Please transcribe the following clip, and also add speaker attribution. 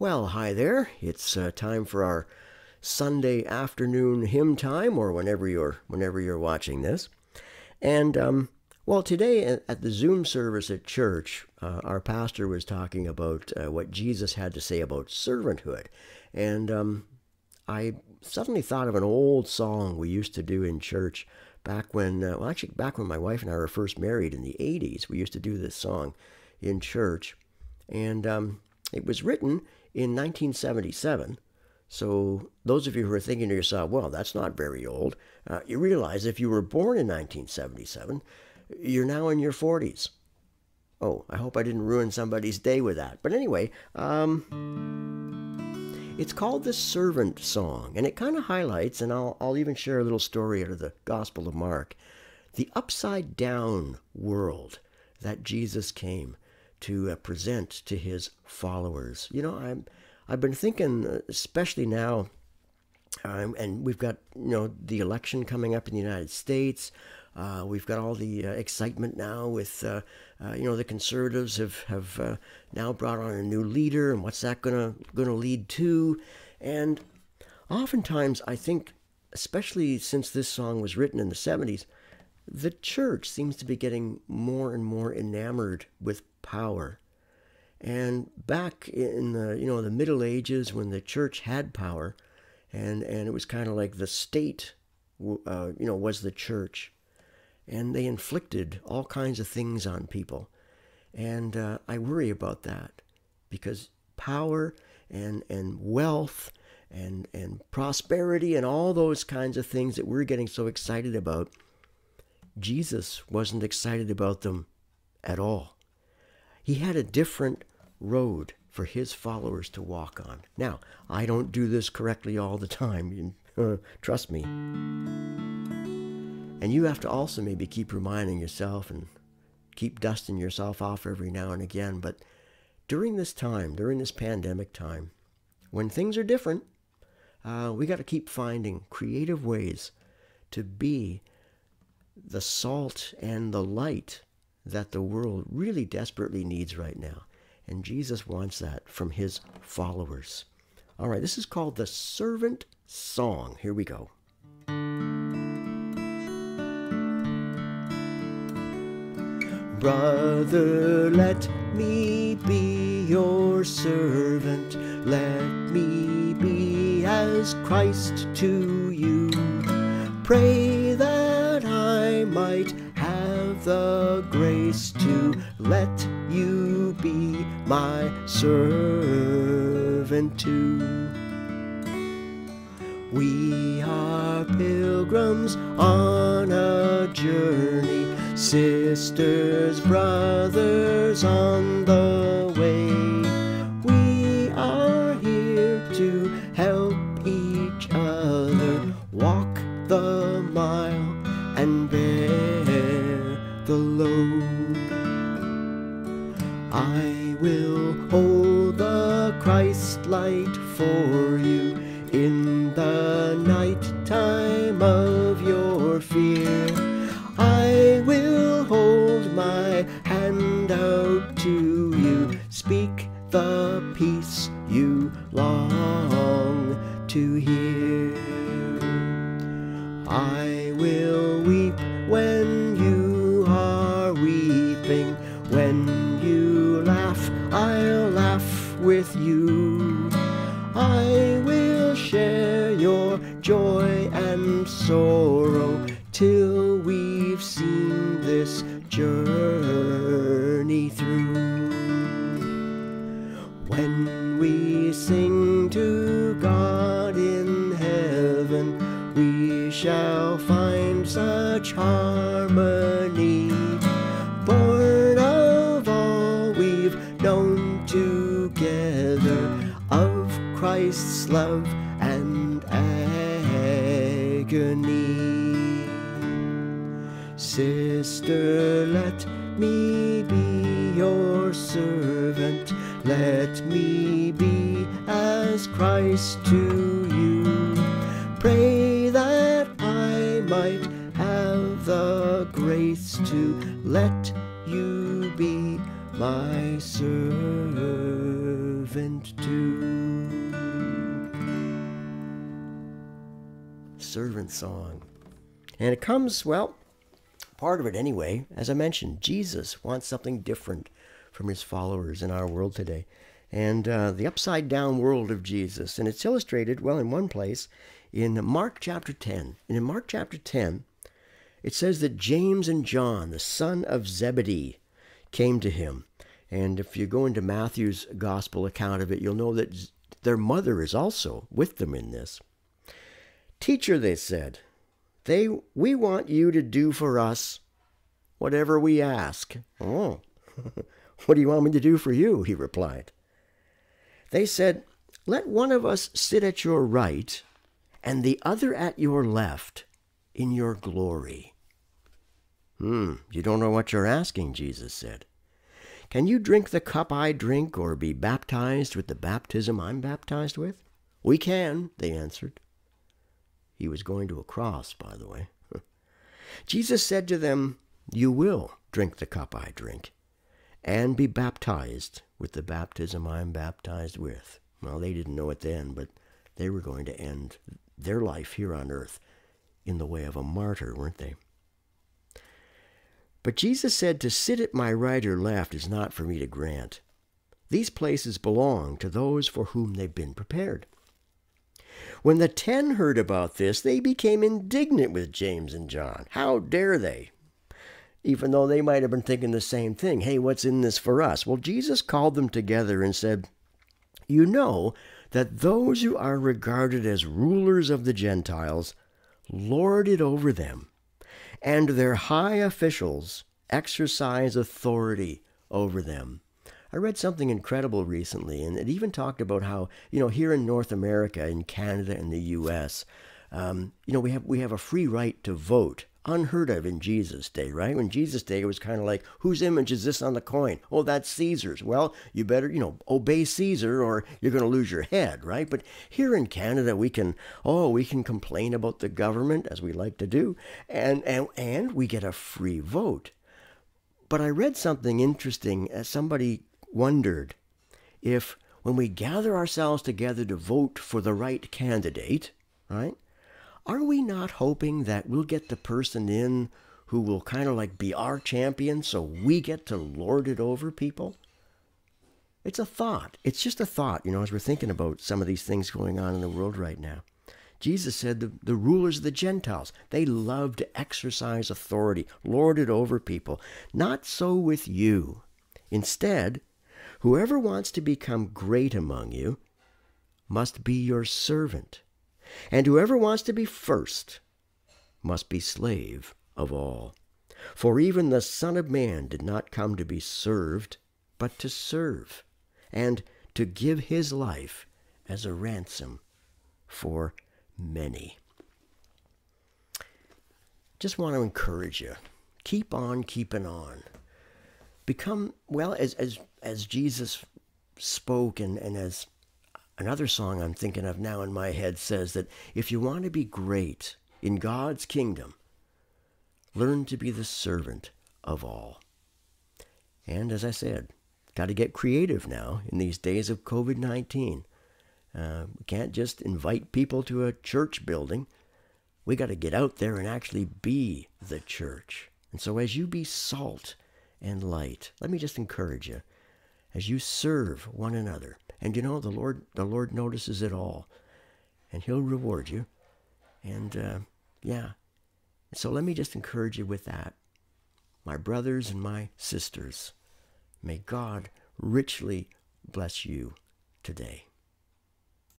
Speaker 1: Well, hi there. It's time for our Sunday afternoon hymn time, or whenever you're watching this. And well, today at the Zoom service at church, our pastor was talking about what Jesus had to say about servanthood, and I suddenly thought of an old song we used to do in church back when, back when my wife and I were first married in the '80s. We used to do this song in church, and it was written in 1977. So those of you who are thinking to yourself, well, that's not very old, you realize if you were born in 1977, you're now in your 40s. Oh, I hope I didn't ruin somebody's day with that. But anyway, it's called the Servant Song, and it kind of highlights, and I'll even share a little story out of the Gospel of Mark, the upside down world that Jesus came to present to his followers. You know, I've been thinking, especially now, and we've got, the election coming up in the United States. We've got all the excitement now with, the conservatives have now brought on a new leader, and what's that gonna lead to? And oftentimes, I think, especially since this song was written in the '70s, the church seems to be getting more and more enamored with power. And back in the Middle Ages, when the church had power, and it was kind of like the state, was the church, and they inflicted all kinds of things on people, and I worry about that, because power and wealth and prosperity and all those kinds of things that we're getting so excited about, Jesus wasn't excited about them at all. He had a different road for his followers to walk on. Now, I don't do this correctly all the time, trust me. And you have to also maybe keep reminding yourself and keep dusting yourself off every now and again. But during this time, during this pandemic time, when things are different, we got to keep finding creative ways to be the salt and the light that the world really desperately needs right now. And Jesus wants that from his followers. All right, this is called the Servant Song. Here we go. Brother, let me be your servant. Let me be as Christ to you. Pray that I might have the grace to let you be my servant too. We are pilgrims on a journey, sisters, brothers on the way. We are here to help each other walk the mile and bear the load. I will hold the Christ light for you in the night time of your fear. I will hold my hand out to you, speak the peace you long to hear. I will weep when you are weeping. When you laugh, I'll laugh with you. I will share your joy and sorrow till we've seen this journey through. When we sing to God in heaven, we shall find such harmony, born of all we've known together, of Christ's love and agony. Sister, let me be your servant. Let me be as Christ to you. Pray that I might have the grace to let you be my servant servant too. Servant song. And it comes, well, part of it anyway, as I mentioned, Jesus wants something different from his followers in our world today. And the upside down world of Jesus. And it's illustrated, well, in one place, in Mark chapter 10. And in Mark chapter 10, it says that James and John, the son of Zebedee, came to him. And if you go into Matthew's gospel account of it, you'll know that their mother is also with them in this. Teacher, they said, we want you to do for us whatever we ask. Oh, what do you want me to do for you? He replied. They said, let one of us sit at your right and the other at your left in your glory. You don't know what you're asking, Jesus said. Can you drink the cup I drink or be baptized with the baptism I'm baptized with? We can, they answered. He was going to a cross, by the way. Jesus said to them, you will drink the cup I drink and be baptized with the baptism I'm baptized with. Well, they didn't know it then, but they were going to end their life here on earth in the way of a martyr, weren't they? But Jesus said to sit at my right or left is not for me to grant. These places belong to those for whom they've been prepared. When the 10 heard about this, they became indignant with James and John. How dare they? Even though they might have been thinking the same thing. Hey, what's in this for us? Well, Jesus called them together and said, you know that those who are regarded as rulers of the Gentiles lord it over them, and their high officials exercise authority over them. I read something incredible recently, and it even talked about how, here in North America, in Canada and the U.S., we have a free right to vote. Unheard of in Jesus' day, right? When Jesus' day, it was kind of like, whose image is this on the coin? Oh, that's Caesar's. Well, you better, obey Caesar or you're going to lose your head, right? But here in Canada, we can complain about the government, as we like to do, and we get a free vote. But I read something interesting. Somebody wondered if when we gather ourselves together to vote for the right candidate, right? Are we not hoping that we'll get the person in who will kind of like be our champion so we get to lord it over people? It's a thought. It's just a thought, as we're thinking about some of these things going on in the world right now. Jesus said the rulers of the Gentiles, they love to exercise authority, lord it over people. Not so with you. Instead, whoever wants to become great among you must be your servant. And whoever wants to be first must be slave of all. For even the Son of Man did not come to be served, but to serve, and to give his life as a ransom for many. Just want to encourage you. Keep on keeping on. Become, well, as Jesus spoke and as another song I'm thinking of now in my head says that if you want to be great in God's kingdom, learn to be the servant of all. And as I said, got to get creative now in these days of COVID-19. We can't just invite people to a church building. We got to get out there and actually be the church. And so as you be salt and light, let me just encourage you, as you serve one another. And the Lord notices it all, and he'll reward you. And so let me just encourage you with that. My brothers and my sisters, may God richly bless you today.